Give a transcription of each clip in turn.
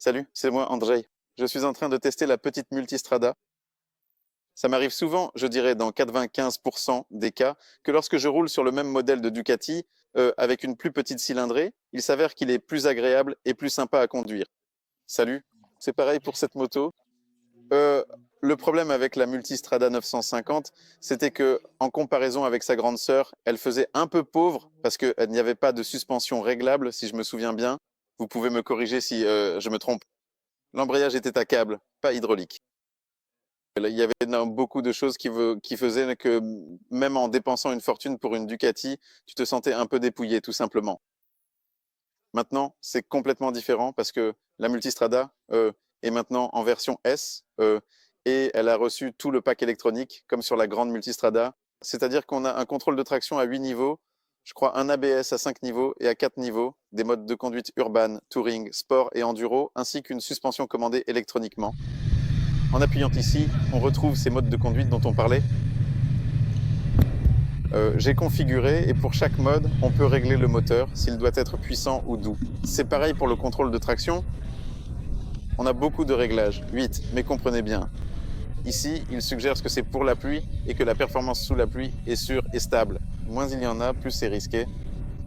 Salut, c'est moi Andrzej. Je suis en train de tester la petite Multistrada. Ça m'arrive souvent, je dirais dans 95% des cas, que lorsque je roule sur le même modèle de Ducati, avec une plus petite cylindrée, il s'avère qu'il est plus agréable et plus sympa à conduire. Salut, c'est pareil pour cette moto. Euh, le problème avec la Multistrada 950, c'était que, en comparaison avec sa grande sœur, elle faisait un peu pauvre parce qu'il n'y avait pas de suspension réglable, si je me souviens bien. Vous pouvez me corriger si je me trompe. L'embrayage était à câble, pas hydraulique. Il y avait beaucoup de choses qui faisaient que même en dépensant une fortune pour une Ducati, tu te sentais un peu dépouillé, tout simplement. Maintenant, c'est complètement différent parce que la Multistrada est maintenant en version S et elle a reçu tout le pack électronique comme sur la grande Multistrada. C'est-à-dire qu'on a un contrôle de traction à 8 niveaux, je crois un ABS à 5 niveaux et à 4 niveaux, des modes de conduite urbaine, touring, sport et enduro, ainsi qu'une suspension commandée électroniquement. En appuyant ici, on retrouve ces modes de conduite dont on parlait. J'ai configuré et pour chaque mode, on peut régler le moteur, s'il doit être puissant ou doux. C'est pareil pour le contrôle de traction. On a beaucoup de réglages, 8, mais comprenez bien. Ici, il suggère ce que c'est pour la pluie et que la performance sous la pluie est sûre et stable. Moins il y en a, plus c'est risqué.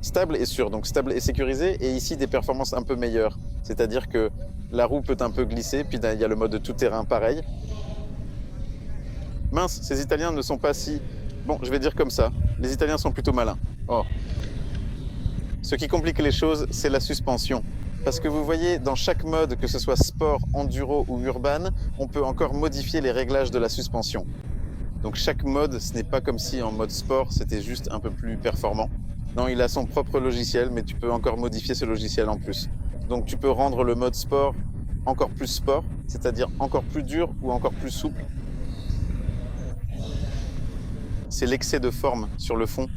Stable et sûr, donc stable et sécurisé, et ici des performances un peu meilleures. C'est-à-dire que la roue peut un peu glisser, puis il y a le mode tout-terrain pareil. Mince, ces Italiens ne sont pas si... Bon, je vais dire comme ça. Les Italiens sont plutôt malins. Oh. Ce qui complique les choses, c'est la suspension. Parce que vous voyez, dans chaque mode, que ce soit sport, enduro ou urban, on peut encore modifier les réglages de la suspension. Donc chaque mode, ce n'est pas comme si en mode sport, c'était juste un peu plus performant. Non, il a son propre logiciel, mais tu peux encore modifier ce logiciel en plus. Donc tu peux rendre le mode sport encore plus sport, c'est-à-dire encore plus dur ou encore plus souple. C'est l'excès de forme sur le fond.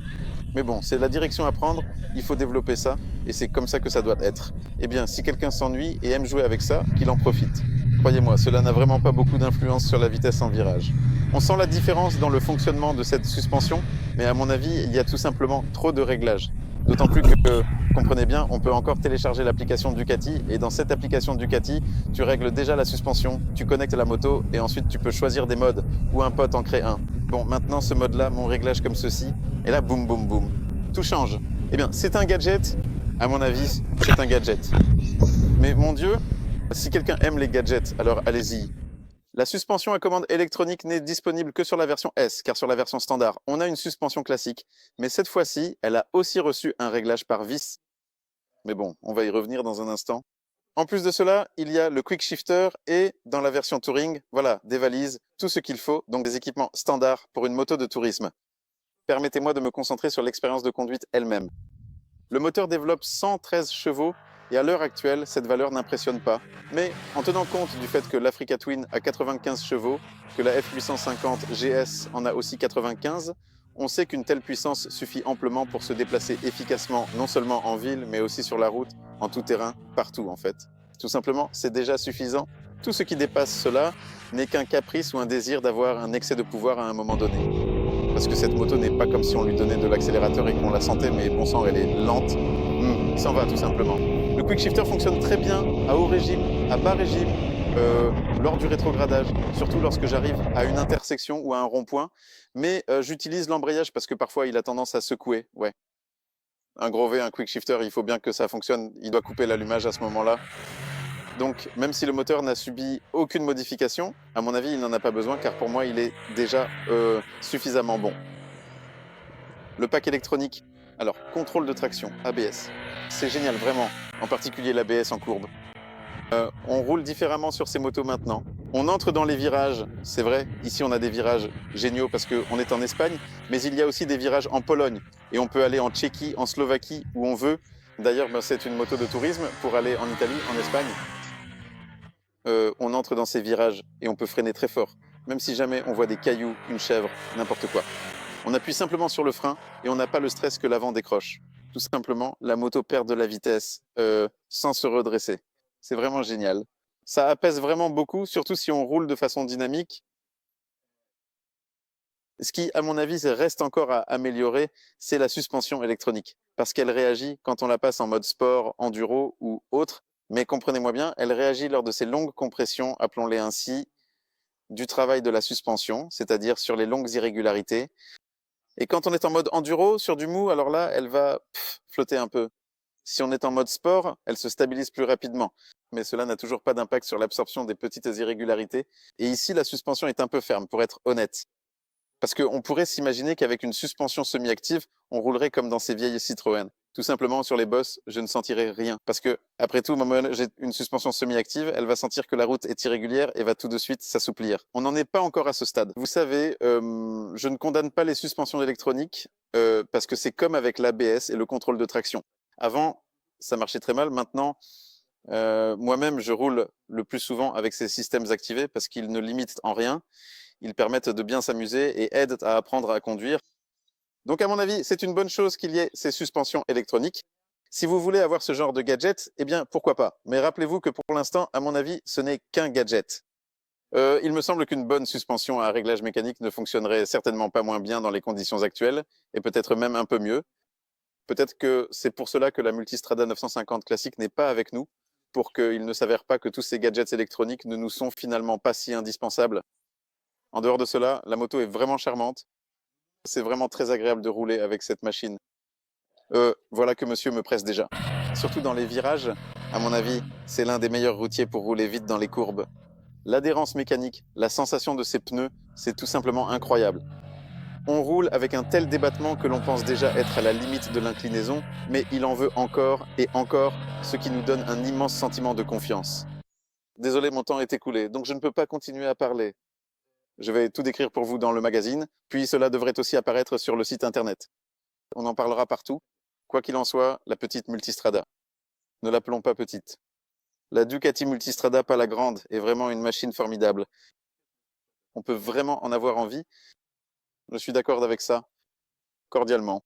Mais bon, c'est la direction à prendre, il faut développer ça, et c'est comme ça que ça doit être. Eh bien, si quelqu'un s'ennuie et aime jouer avec ça, qu'il en profite. Croyez-moi, cela n'a vraiment pas beaucoup d'influence sur la vitesse en virage. On sent la différence dans le fonctionnement de cette suspension, mais à mon avis, il y a tout simplement trop de réglages. D'autant plus que, comprenez bien, on peut encore télécharger l'application Ducati, et dans cette application Ducati, tu règles déjà la suspension, tu connectes la moto, et ensuite tu peux choisir des modes, ou un pote en crée un. Bon, maintenant ce mode-là, mon réglage comme ceci, et là, boum, boum, boum. Tout change. Eh bien, c'est un gadget. À mon avis, c'est un gadget. Mais mon Dieu, si quelqu'un aime les gadgets, alors allez-y. La suspension à commande électronique n'est disponible que sur la version S, car sur la version standard, on a une suspension classique. Mais cette fois-ci, elle a aussi reçu un réglage par vis. Mais bon, on va y revenir dans un instant. En plus de cela, il y a le Quick Shifter et dans la version Touring, voilà, des valises, tout ce qu'il faut, donc des équipements standards pour une moto de tourisme. Permettez-moi de me concentrer sur l'expérience de conduite elle-même. Le moteur développe 113 chevaux et à l'heure actuelle, cette valeur n'impressionne pas. Mais en tenant compte du fait que l'Africa Twin a 95 chevaux, que la F850 GS en a aussi 95, on sait qu'une telle puissance suffit amplement pour se déplacer efficacement, non seulement en ville, mais aussi sur la route, en tout terrain, partout en fait. Tout simplement, c'est déjà suffisant. Tout ce qui dépasse cela n'est qu'un caprice ou un désir d'avoir un excès de pouvoir à un moment donné. Parce que cette moto n'est pas comme si on lui donnait de l'accélérateur et qu'on la sentait, mais bon sang, elle est lente. Il s'en va tout simplement. Le quick shifter fonctionne très bien à haut régime, à bas régime, lors du rétrogradage, surtout lorsque j'arrive à une intersection ou à un rond-point. Mais j'utilise l'embrayage parce que parfois il a tendance à secouer. Ouais. Un gros V, un quick shifter, il faut bien que ça fonctionne. Il doit couper l'allumage à ce moment-là. Donc, même si le moteur n'a subi aucune modification, à mon avis, il n'en a pas besoin car pour moi, il est déjà suffisamment bon. Le pack électronique, alors contrôle de traction, ABS, c'est génial vraiment, en particulier l'ABS en courbe. On roule différemment sur ces motos maintenant. On entre dans les virages, c'est vrai, ici on a des virages géniaux parce qu'on est en Espagne, mais il y a aussi des virages en Pologne et on peut aller en Tchéquie, en Slovaquie, où on veut. D'ailleurs, c'est une moto de tourisme pour aller en Italie, en Espagne. On entre dans ces virages et on peut freiner très fort, même si jamais on voit des cailloux, une chèvre, n'importe quoi. On appuie simplement sur le frein et on n'a pas le stress que l'avant décroche. Tout simplement, la moto perd de la vitesse sans se redresser. C'est vraiment génial. Ça apaise vraiment beaucoup, surtout si on roule de façon dynamique. Ce qui, à mon avis, reste encore à améliorer, c'est la suspension électronique. Parce qu'elle réagit quand on la passe en mode sport, enduro ou autre. Mais comprenez-moi bien, elle réagit lors de ces longues compressions, appelons-les ainsi, du travail de la suspension, c'est-à-dire sur les longues irrégularités. Et quand on est en mode enduro, sur du mou, alors là, elle va flotter un peu. Si on est en mode sport, elle se stabilise plus rapidement. Mais cela n'a toujours pas d'impact sur l'absorption des petites irrégularités. Et ici, la suspension est un peu ferme, pour être honnête. Parce qu'on pourrait s'imaginer qu'avec une suspension semi-active, on roulerait comme dans ces vieilles Citroën. Tout simplement, sur les bosses, je ne sentirai rien. Parce que, après tout, moi, j'ai une suspension semi-active, elle va sentir que la route est irrégulière et va tout de suite s'assouplir. On n'en est pas encore à ce stade. Vous savez, je ne condamne pas les suspensions électroniques parce que c'est comme avec l'ABS et le contrôle de traction. Avant, ça marchait très mal. Maintenant, moi-même, je roule le plus souvent avec ces systèmes activés parce qu'ils ne limitent en rien. Ils permettent de bien s'amuser et aident à apprendre à conduire. Donc, à mon avis, c'est une bonne chose qu'il y ait ces suspensions électroniques. Si vous voulez avoir ce genre de gadget, eh bien, pourquoi pas. Mais rappelez-vous que pour l'instant, à mon avis, ce n'est qu'un gadget. Il me semble qu'une bonne suspension à réglage mécanique ne fonctionnerait certainement pas moins bien dans les conditions actuelles, et peut-être même un peu mieux. Peut-être que c'est pour cela que la Multistrada 950 classique n'est pas avec nous, pour qu'il ne s'avère pas que tous ces gadgets électroniques ne nous sont finalement pas si indispensables. En dehors de cela, la moto est vraiment charmante. C'est vraiment très agréable de rouler avec cette machine. Voilà que monsieur me presse déjà. Surtout dans les virages, à mon avis, c'est l'un des meilleurs routiers pour rouler vite dans les courbes. L'adhérence mécanique, la sensation de ses pneus, c'est tout simplement incroyable. On roule avec un tel débattement que l'on pense déjà être à la limite de l'inclinaison, mais il en veut encore et encore, ce qui nous donne un immense sentiment de confiance. Désolé, mon temps est écoulé, donc je ne peux pas continuer à parler. Je vais tout décrire pour vous dans le magazine, puis cela devrait aussi apparaître sur le site internet. On en parlera partout. Quoi qu'il en soit, la petite Multistrada. Ne l'appelons pas petite. La Ducati Multistrada Palagrande est vraiment une machine formidable. On peut vraiment en avoir envie. Je suis d'accord avec ça, cordialement.